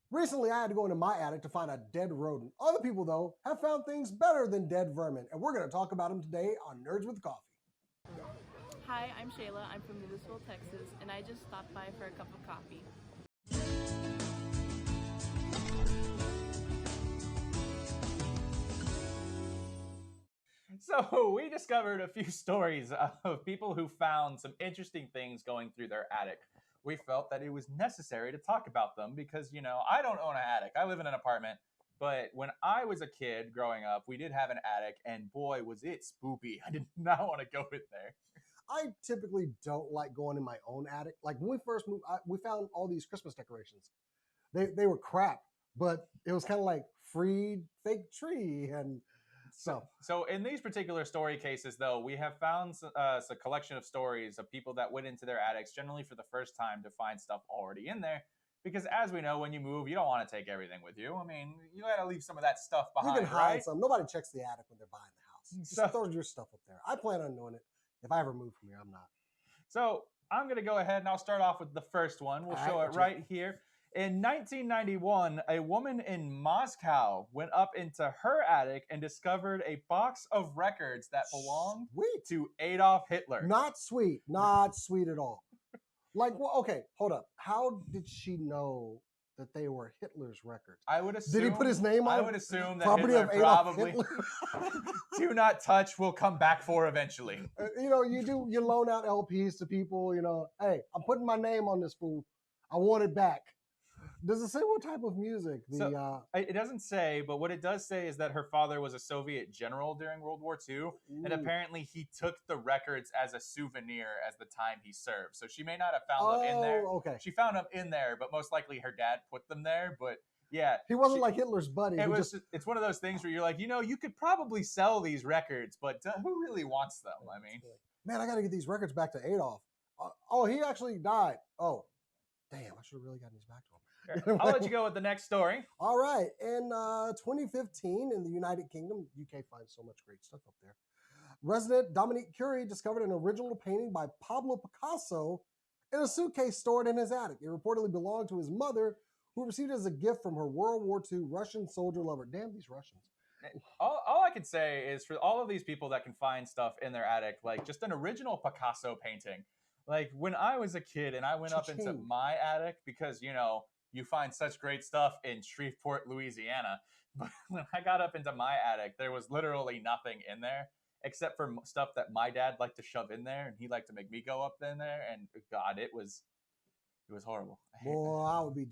Recently, I had to go into my attic to find a dead rodent. Other people, though, have found things better than dead vermin, and we're going to talk about them today on Nerds with Coffee. Hi, I'm Shayla. I'm from Louisville, Texas, and I just stopped by for a cup of coffee. So we discovered a few stories of people who found some interesting things going through their attic. We felt that it was necessary to talk about them because, I don't own an attic. I live in an apartment. But when I was a kid growing up, we did have an attic, and boy, was it spoopy. I did not want to go in there. I typically don't like going in my own attic. Like when we first moved, we found all these Christmas decorations. They were crap, but it was kind of like free fake tree and stuff. So in these particular story cases, though, we have found a collection of stories of people that went into their attics generally for the first time to find stuff already in there. Because as we know, when you move, you don't want to take everything with you. I mean, you got to leave some of that stuff behind, you can hide right? some. Nobody checks the attic when they're buying the house. Just throw your stuff up there. I plan on doing it. If I ever move from here, I'm not. So I'm going to go ahead and I'll start off with the first one. We'll show it right here. In 1991, a woman in Moscow went up into her attic and discovered a box of records that belonged to Adolf Hitler. Not sweet. Not sweet at all. Like, well, okay, hold up. How did she know that they were Hitler's records? I would assume. Did he put his name on? I would assume that property Hitler of Adolf probably Hitler? do not touch will come back for eventually. You loan out LPs to people. Hey, I'm putting my name on this fool. I want it back. Does it say what type of music? It doesn't say, but what it does say is that her father was a Soviet general during World War II, and apparently he took the records as a souvenir as the time he served. So she may not have found them in there. Okay. She found them in there, but most likely her dad put them there. But yeah, he wasn't like Hitler's buddy. It's one of those things where you're like, you could probably sell these records, but who really wants them? I mean, man, I got to get these records back to Adolf. He actually died. Oh, damn! I should have really gotten these back to him. I'll let you go with the next story. All right. In 2015, in the United Kingdom, UK finds so much great stuff up there. Resident Dominique Curie discovered an original painting by Pablo Picasso in a suitcase stored in his attic. It reportedly belonged to his mother, who received it as a gift from her World War II Russian soldier lover. Damn these Russians. All I can say is for all of these people that can find stuff in their attic, like just an original Picasso painting. Like when I was a kid and I went up into my attic because, you find such great stuff in Shreveport, Louisiana. But when I got up into my attic, there was literally nothing in there except for stuff that my dad liked to shove in there, and he liked to make me go up in there. And God, it was horrible. Boy, I would be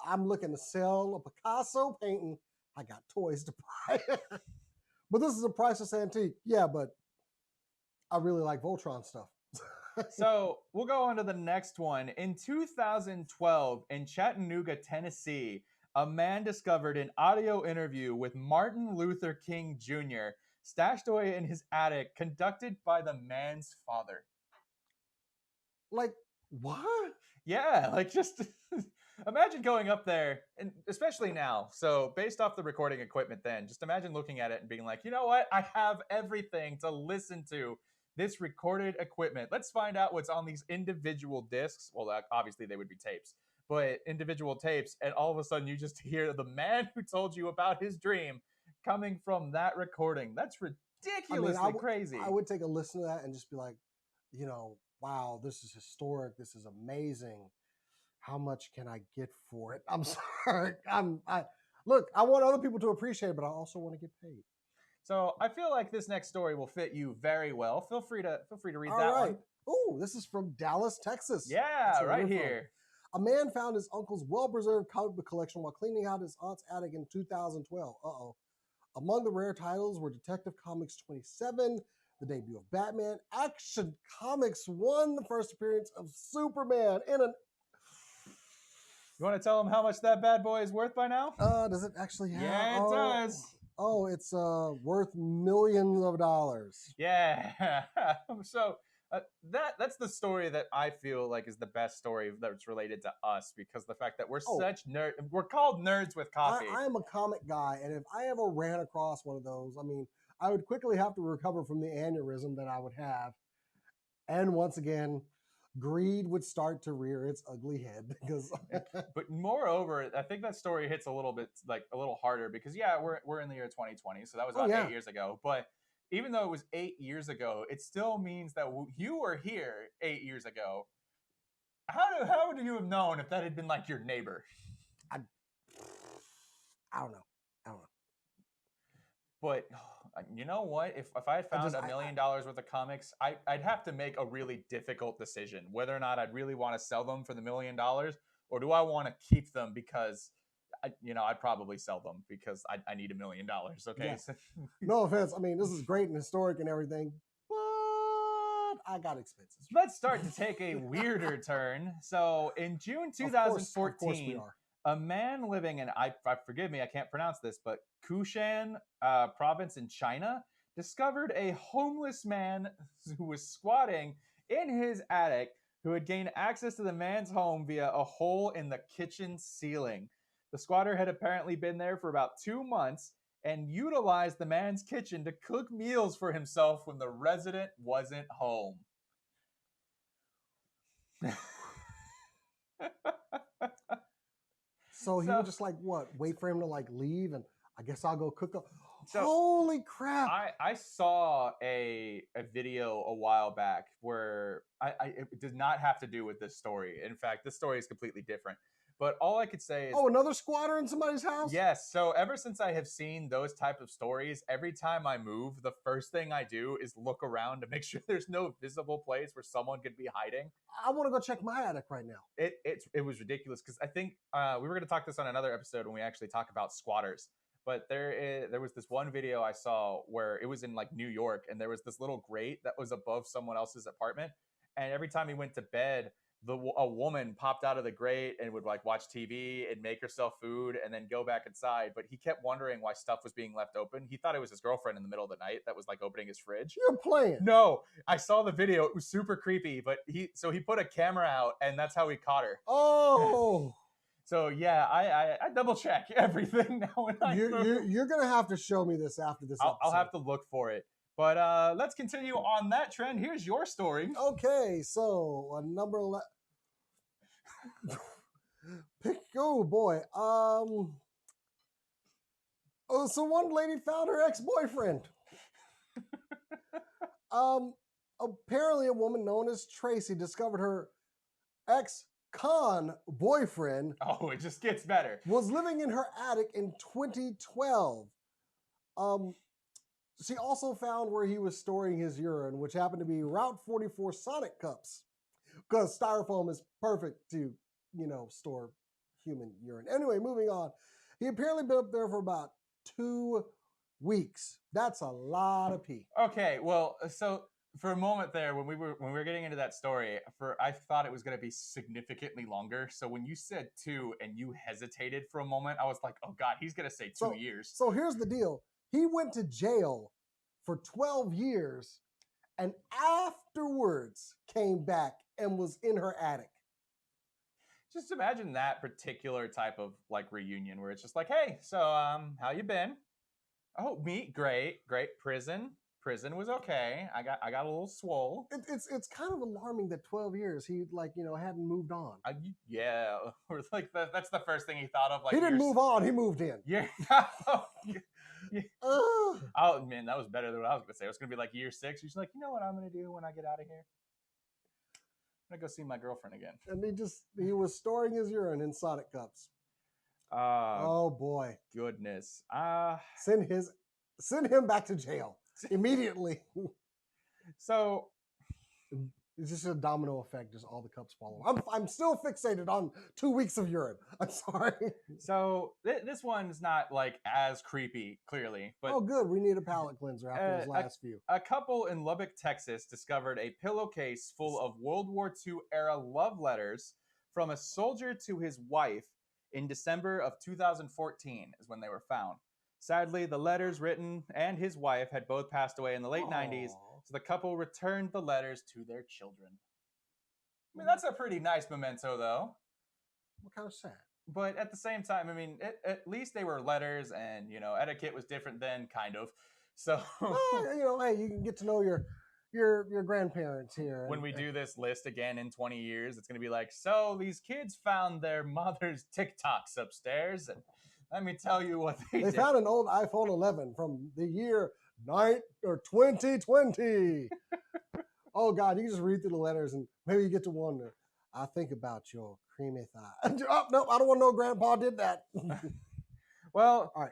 I'm looking to sell a Picasso painting. I got toys to buy. But this is a priceless antique. Yeah, but I really like Voltron stuff. So we'll go on to the next one. In 2012, in Chattanooga, Tennessee, a man discovered an audio interview with Martin Luther King Jr. stashed away in his attic, conducted by the man's father. Like, what? Yeah, like just imagine going up there, and especially now. So based off the recording equipment then, just imagine looking at it and being like, you know what? I have everything to listen to this recorded equipment. Let's find out what's on these individual discs. Well, obviously they would be tapes, but individual tapes. And all of a sudden you just hear the man who told you about his dream coming from that recording. That's ridiculously crazy. I would take a listen to that and just be like, wow, this is historic. This is amazing. How much can I get for it? I'm sorry. Look, I want other people to appreciate it, but I also want to get paid. So I feel like this next story will fit you very well. Feel free to read that one. Oh, this is from Dallas, Texas. Yeah, right here. A man found his uncle's well-preserved comic book collection while cleaning out his aunt's attic in 2012. Among the rare titles were Detective Comics 27, the debut of Batman. Action Comics 1, the first appearance of Superman in an... You want to tell him how much that bad boy is worth by now? Does it actually have... Yeah, it does. Oh, it's worth millions of dollars. Yeah. So that's the story that I feel like is the best story that's related to us, because the fact that we're such nerds, we're called Nerds with Coffee. I am a comic guy, and if I ever ran across one of those, I would quickly have to recover from the aneurysm that I would have. And once again, greed would start to rear its ugly head because But moreover, I think that story hits a little bit like a little harder because yeah, we're in the year 2020, so that was Oh, about yeah. 8 years ago. But even though it was 8 years ago, it still means that you were here 8 years ago. How would you have known if that had been like your neighbor? I don't know. I don't know. But you know what? If I had found $1 million worth of comics, I'd have to make a really difficult decision whether or not I'd really want to sell them for the $1 million, or do I want to keep them because I'd probably sell them because I need $1 million. Okay. Yeah. No offense. I mean, this is great and historic and everything, but I got expenses. Let's start to take a weirder turn. So in June 2014, Of course we are. a man living in, forgive me, I can't pronounce this, but Kushan province in China discovered a homeless man who was squatting in his attic who had gained access to the man's home via a hole in the kitchen ceiling. The squatter had apparently been there for about 2 months and utilized the man's kitchen to cook meals for himself when the resident wasn't home. So he would just like what? Wait for him to like leave, and I guess I'll go cook up. So Holy crap! I saw a video a while back where it does not have to do with this story. In fact, this story is completely different. But all I could say is, Oh, another squatter in somebody's house? yes. So ever since I have seen those type of stories, every time I move, the first thing I do is look around to make sure there's no visible place where someone could be hiding. I want to go check my attic right now. It was ridiculous because I think we were going to talk this on another episode when we actually talk about squatters. But there was this one video I saw where it was in like New York, and there was this little grate that was above someone else's apartment, and every time he went to bed, a woman popped out of the grate and would like watch TV and make herself food and then go back inside. But he kept wondering why stuff was being left open. He thought it was his girlfriend in the middle of the night that was like opening his fridge. You're playing. No, I saw the video. It was super creepy. But he put a camera out, and that's how he caught her. Oh. So yeah, I double check everything now. You're gonna have to show me this after this episode. I'll have to look for it. But let's continue on that trend. Here's your story. Okay, so number 11. Oh boy. So one lady found her ex-boyfriend. Apparently a woman known as Tracy discovered her ex-con boyfriend. Oh, it just gets better. Was living in her attic in 2012. She also found where he was storing his urine, which happened to be Route 44 Sonic cups, because styrofoam is perfect to, store human urine. Anyway, moving on. He apparently been up there for about 2 weeks. That's a lot of pee. Okay, well, so for a moment there, when we were getting into that story, I thought it was going to be significantly longer. So when you said 2 and you hesitated for a moment, I was like, oh God, he's going to say 2 years. So here's the deal. He went to jail for 12 years and afterwards came back and was in her attic. Just imagine that particular type of like reunion where it's just like, hey, so how you been? Oh, me, great. Prison was okay. I got a little swole. It's kind of alarming that 12 years he hadn't moved on. Yeah, or like that's the first thing he thought of. Like he didn't move on. He moved in. Yeah. Oh man, that was better than what I was gonna say. I was gonna be like year 6. He's like, you know what I'm gonna do when I get out of here? I'm gonna go see my girlfriend again. And he was storing his urine in Sonic cups. Oh boy. Goodness. Send him back to jail immediately. So it's just a domino effect, just all the cups fall over. I'm still fixated on 2 weeks of urine. I'm sorry. So this one's not like as creepy, clearly. But oh, good. We need a palate cleanser after those last few. A couple in Lubbock, Texas, discovered a pillowcase full of World War II era love letters from a soldier to his wife in December of 2014 is when they were found. Sadly, the letters written and his wife had both passed away in the late 90s. So the couple returned the letters to their children. I mean, that's a pretty nice memento, though. What kind of sad? But at the same time, I mean, at least they were letters, and etiquette was different then, kind of. So hey, you can get to know your grandparents here. When we do this list again in 20 years, it's going to be like, so these kids found their mother's TikToks upstairs, and let me tell you what they They did. found an old iPhone 11 from the year 2020. Oh God, you can just read through the letters and maybe you get to wonder. I think about your creamy thigh. Oh, no, I don't want to know Grandpa did that. Well, All right.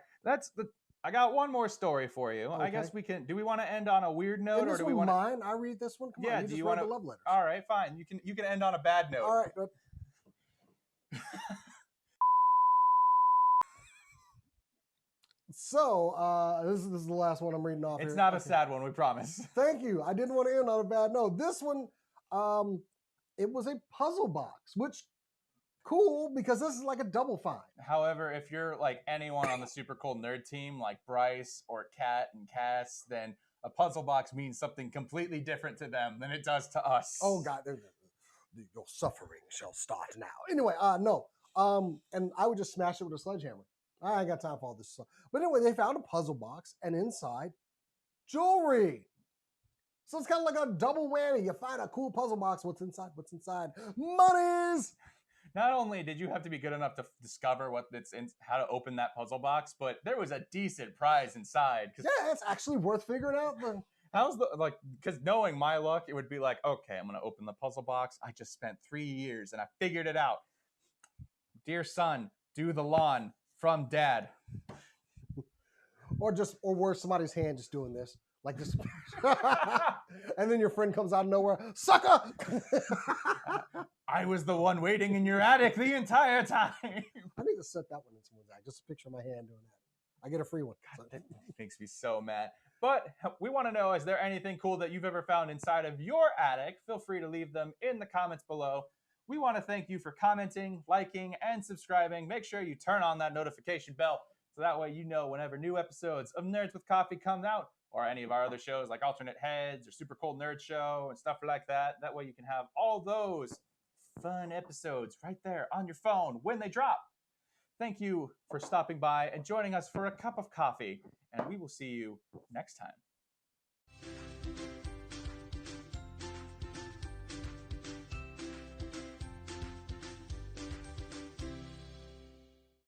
I got one more story for you. I Okay. guess do we want to end on a weird note, And or this do we one want to? mine? I read this one. Come Yeah, on, you do just you read wanna- the love letters. All right, fine. You can end on a bad note. All right. Good. So this is the last one I'm reading off. It's here. not a Okay. sad one, we promise. Thank you. I didn't want to end on a bad note. This one, it was a puzzle box, which cool because this is like a double find. However, if you're like anyone on the Super Cool Nerd team, like Bryce or Kat and Cass, then a puzzle box means something completely different to them than it does to us. Oh God, your suffering shall start now. Anyway, no. And I would just smash it with a sledgehammer. I ain't got time for all this stuff. But anyway, they found a puzzle box and inside jewelry. So it's kind of like a double whammy. You find a cool puzzle box. What's inside? What's inside? Monies. Not only did you have to be good enough to discover how to open that puzzle box, but there was a decent prize inside. Yeah, it's actually worth figuring out. But Because knowing my luck, it would be like, okay, I'm going to open the puzzle box. I just spent 3 years and I figured it out. Dear son, do the lawn from dad. or worse, somebody's hand just doing this. Like this. And then your friend comes out of nowhere. Sucker! I was the one waiting in your attic the entire time. I need to set that one in someone's eye. Just a picture of my hand doing that. I get a free one. God, that makes me so mad. But we want to know, is there anything cool that you've ever found inside of your attic? Feel free to leave them in the comments below. We want to thank you for commenting, liking, and subscribing. Make sure you turn on that notification bell so that way you know whenever new episodes of Nerds with Coffee come out, or any of our other shows like Alternate Heads or Super Cool Nerd Show and stuff like that. That way you can have all those fun episodes right there on your phone when they drop. Thank you for stopping by and joining us for a cup of coffee, and we will see you next time.